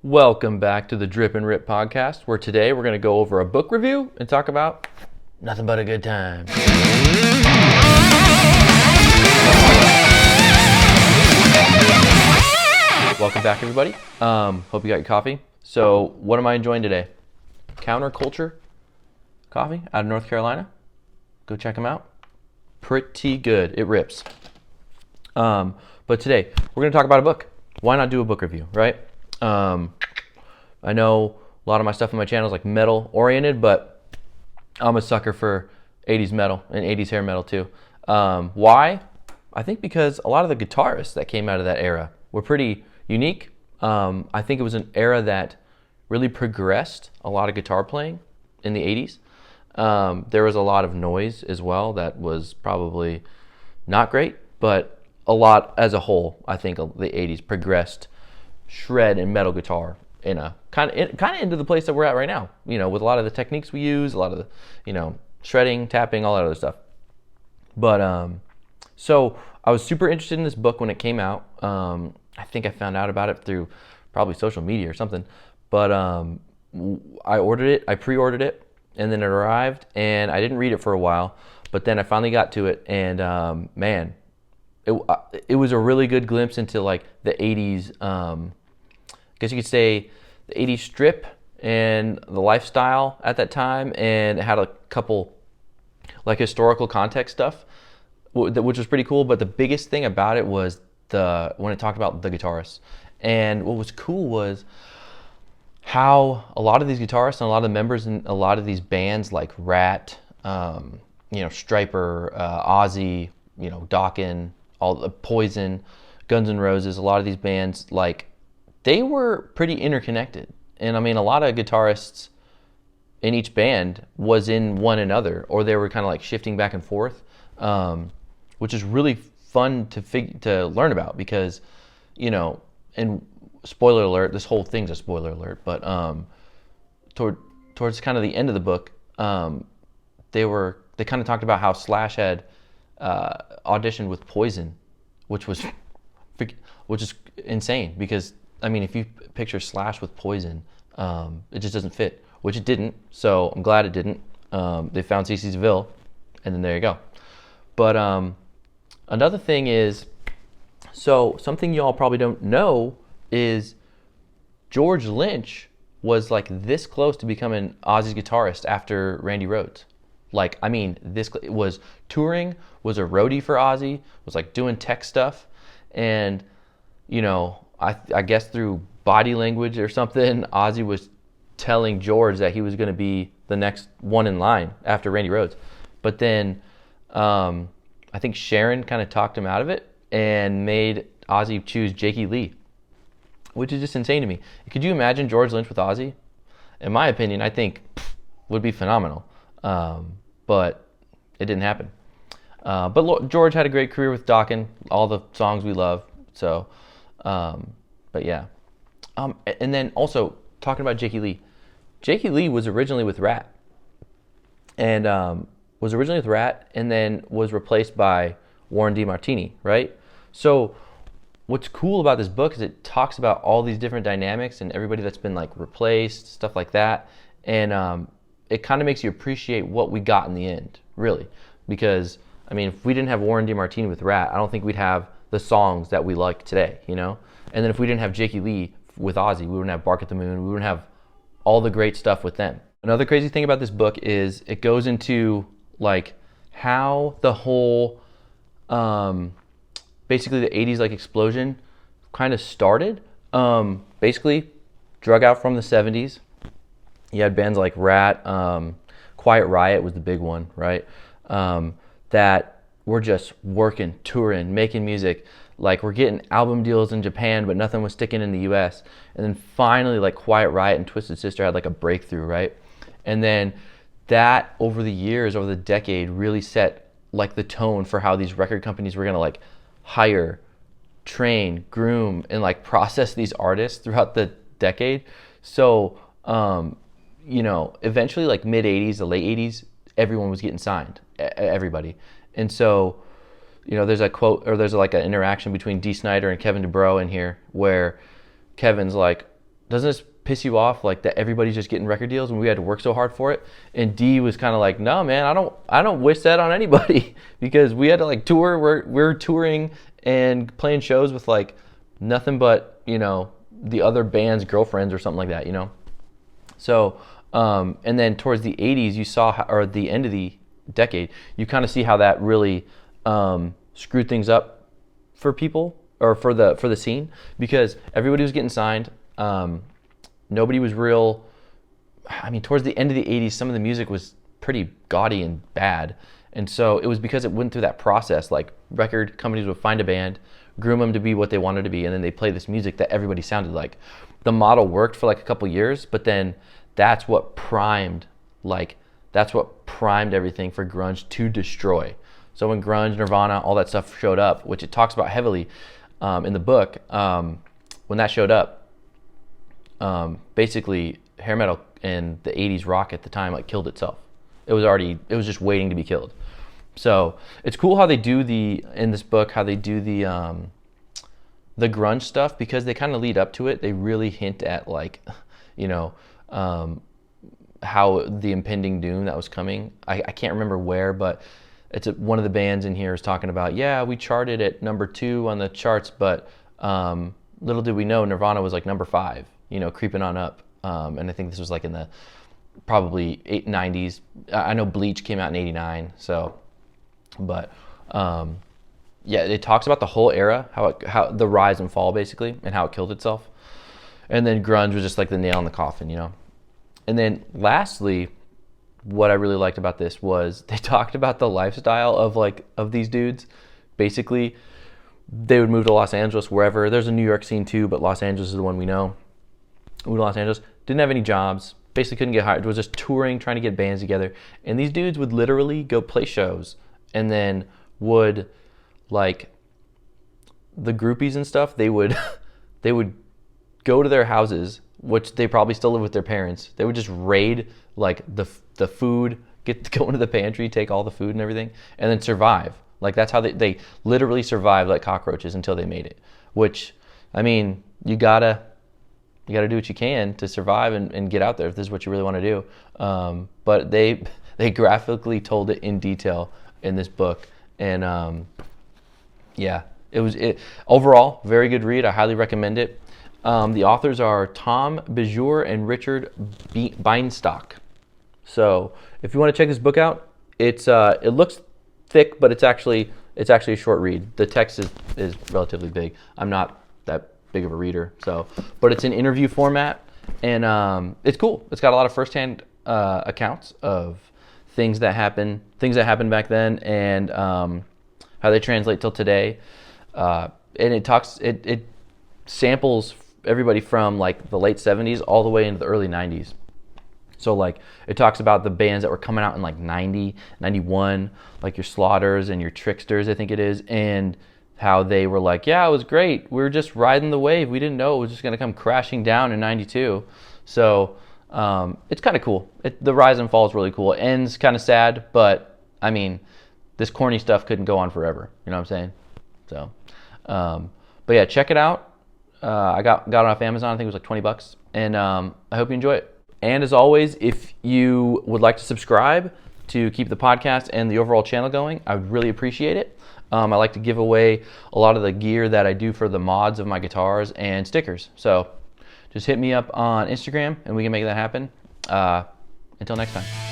Welcome back to the Drip and Rip podcast, where today we're going to go over a book review and talk about nothing but a good time. Welcome back, everybody. Hope you got your coffee. So, what am I enjoying today? Counterculture coffee out of North Carolina. Go check them out. Pretty good. It rips. But today we're going to talk about a book. Why not do a book review, right? I know a lot of my stuff on my channel is like metal oriented, but I'm a sucker for 80s metal and 80s hair metal too. Why? I think because a lot of the guitarists that came out of that era were pretty unique. I think it was an era that really progressed a lot of guitar playing in the 80s. There was a lot of noise as well that was probably not great, but a lot as a whole, I think the 80s progressed shred and metal guitar in a kind of into the place that we're at right now, with a lot of the techniques we use, a lot of the, shredding, tapping, all that other stuff. But so I was super interested in this book when it came out. I think I found out about it through probably social media or something. But I ordered it, I pre-ordered it, and then it arrived, and I didn't read it for a while. But then I finally got to it, and man, it was a really good glimpse into like the 80s, I guess you could say the 80s strip and the lifestyle at that time, and it had a couple like historical context stuff, which was pretty cool. But the biggest thing about it was when it talked about the guitarists. And what was cool was how a lot of these guitarists and a lot of the members in a lot of these bands like Ratt, Stryper, Ozzy, Dokken, all the Poison, Guns N' Roses, a lot of these bands, like, they were pretty interconnected. And I mean, a lot of guitarists in each band was in one another, or they were kind of like shifting back and forth, which is really fun to learn about because, and spoiler alert, this whole thing's a spoiler alert, but towards kind of the end of the book, they kind of talked about how Slash had auditioned with Poison, which is insane because, I mean, if you picture Slash with Poison, it just doesn't fit, which it didn't. So I'm glad it didn't. They found CC DeVille, and then there you go. But another thing is, so something y'all probably don't know is George Lynch was like this close to becoming Ozzy's guitarist after Randy Rhoads. Like, I mean, this was touring, was a roadie for Ozzy, was like doing tech stuff, and I guess through body language or something, Ozzy was telling George that he was going to be the next one in line after Randy Rhoads. But then I think Sharon kind of talked him out of it and made Ozzy choose Jakey Lee, which is just insane to me. Could you imagine George Lynch with Ozzy? In my opinion, I think would be phenomenal. But it didn't happen. But George had a great career with Dokken, all the songs we love. So, but yeah. And then also talking about Jakey Lee. Jakey Lee was originally with Ratt, and then was replaced by Warren DeMartini, right? So what's cool about this book is it talks about all these different dynamics and everybody that's been like replaced, stuff like that, and it kind of makes you appreciate what we got in the end, really. Because, I mean, if we didn't have Warren DeMartini with Ratt, I don't think we'd have the songs that we like today, And then if we didn't have Jakey Lee with Ozzy, we wouldn't have Bark at the Moon, we wouldn't have all the great stuff with them. Another crazy thing about this book is it goes into, like, how the whole, basically the 80s, like, explosion kind of started. Basically, drug out from the 70s. You had bands like Ratt, Quiet Riot was the big one, right? That were just working, touring, making music. Like, we're getting album deals in Japan, but nothing was sticking in the US. And then finally, like, Quiet Riot and Twisted Sister had like a breakthrough, right? And then that, over the years, over the decade, really set like the tone for how these record companies were gonna like hire, train, groom, and like process these artists throughout the decade. So, eventually, like mid 80s, the late 80s, everyone was getting signed, everybody. And so, there's a quote, or there's like an interaction between Dee Snider and Kevin DuBrow in here where Kevin's like, doesn't this piss you off, like that everybody's just getting record deals when we had to work so hard for it? And D was kind of like, no, man, I don't wish that on anybody because we had to like tour. We're touring and playing shows with like nothing but, you know, the other band's girlfriends or something like that, you know? So, and then towards the 80s, you saw, or the end of the decade, you kind of see how that really screwed things up for people, or for the scene, because everybody was getting signed. Nobody was real. I mean, towards the end of the 80s, some of the music was pretty gaudy and bad. And so it was because it went through that process. Like, record companies would find a band, groom them to be what they wanted to be, and then they play this music that everybody sounded like. The model worked for like a couple years, but then that's what primed everything for grunge to destroy. So when grunge, Nirvana, all that stuff showed up, which it talks about heavily in the book, when that showed up, basically hair metal and the 80s rock at the time like killed itself. It was just waiting to be killed. So it's cool how they do in this book, how they do the grunge stuff, because they kind of lead up to it. They really hint at like, you know, how the impending doom that was coming. I can't remember where, but one of the bands in here is talking about, yeah, we charted at number 2 on the charts, but little did we know Nirvana was like number 5, you know, creeping on up. And I think this was like in the probably 90s. I know Bleach came out in 89, so, but yeah, it talks about the whole era, how the rise and fall basically, and how it killed itself. And then grunge was just like the nail in the coffin, you know. And then lastly, what I really liked about this was they talked about the lifestyle of these dudes. Basically, they would move to Los Angeles, wherever. There's a New York scene too, but Los Angeles is the one we know. Moved to Los Angeles, didn't have any jobs, basically couldn't get hired. It was just touring, trying to get bands together. And these dudes would literally go play shows, and then would, like, the groupies and stuff, they would go to their houses, which they probably still live with their parents. They would just raid like the food, go into the pantry, take all the food and everything, and then survive. Like, that's how they literally survived like cockroaches until they made it. Which, I mean, you gotta do what you can to survive and get out there if this is what you really want to do. But they graphically told it in detail in this book, and yeah, it overall very good read. I highly recommend it. The authors are Tom Beaujour and Richard Bienstock. So if you want to check this book out, it looks thick, but it's actually a short read. The text is relatively big. I'm not that big of a reader, so, but it's an interview format, and it's cool. It's got a lot of firsthand accounts of things that happened back then, and how they translate till today. And it samples everybody from like the late 70s all the way into the early 90s. So like it talks about the bands that were coming out in like 90, 91, like your Slaughters and your Tricksters, I think it is, and how they were like, yeah, it was great. We were just riding the wave. We didn't know it was just going to come crashing down in 92. So it's kind of cool. The rise and fall is really cool. It ends kind of sad, but I mean, this corny stuff couldn't go on forever. You know what I'm saying? So, but yeah, check it out. I got it off Amazon. I think it was like $20, and I hope you enjoy it. And as always, if you would like to subscribe to keep the podcast and the overall channel going, I would really appreciate it. I like to give away a lot of the gear that I do for the mods of my guitars and stickers. So just hit me up on Instagram and we can make that happen. Until next time.